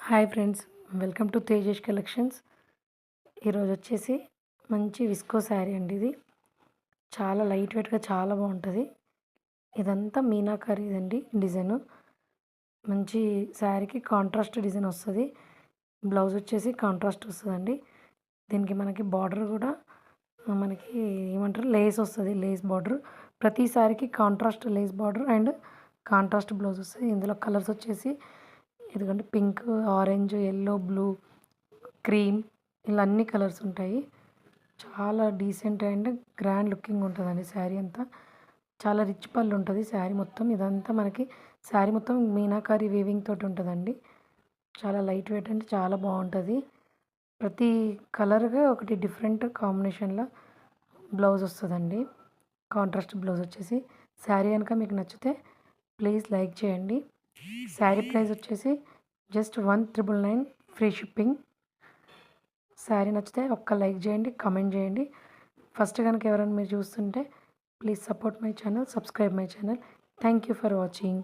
Hi friends, welcome to Tejesh collections. ఈరోజు వచ్చేసి మంచి విస్కో శారీ అండి. ఇది చాలా లైట్ వెయిట్గా చాలా బాగుంటుంది. ఇదంతా మీనాకరీ అండి డిజైన్. మంచి శారీకి కాంట్రాస్ట్ డిజైన్ వస్తుంది. బ్లౌజ్ వచ్చేసి కాంట్రాస్ట్ వస్తుందండి. దీనికి మనకి బార్డర్ కూడా మనకి ఏమంటారు లేస్ వస్తుంది. లేస్ బార్డర్ ప్రతి శారీకి contrast lace border and contrast blouse వస్తుంది. ఇందులో కలర్స్ వచ్చేసి ఎందుకంటే pink, orange, yellow, blue, cream ఇలా అన్ని కలర్స్ ఉంటాయి. చాలా డీసెంట్ అండ్ గ్రాండ్ లుకింగ్ ఉంటుందండి శారీ అంతా. చాలా రిచ్ పళ్ళు ఉంటుంది శారీ మొత్తం. ఇదంతా మనకి శారీ మొత్తం మీనాకారి వీవింగ్ తోటి ఉంటుందండి. చాలా లైట్ వెయిట్ అంటే చాలా బాగుంటుంది. ప్రతి కలర్గా ఒకటి డిఫరెంట్ కాంబినేషన్లో బ్లౌజ్ వస్తుందండి. కాంట్రాస్ట్ బ్లౌజ్ వచ్చేసి శారీ కనుక మీకు నచ్చితే ప్లీజ్ లైక్ చేయండి. శారీ ప్రైస్ వచ్చేసి జస్ట్ 1999 ఫ్రీ షిప్పింగ్. శారీ నచ్చితే ఒక్క లైక్ చేయండి, కమెంట్ చేయండి. ఫస్ట్ కనుక ఎవరైనా మీరు చూస్తుంటే please support my channel, subscribe my channel. Thank you for watching.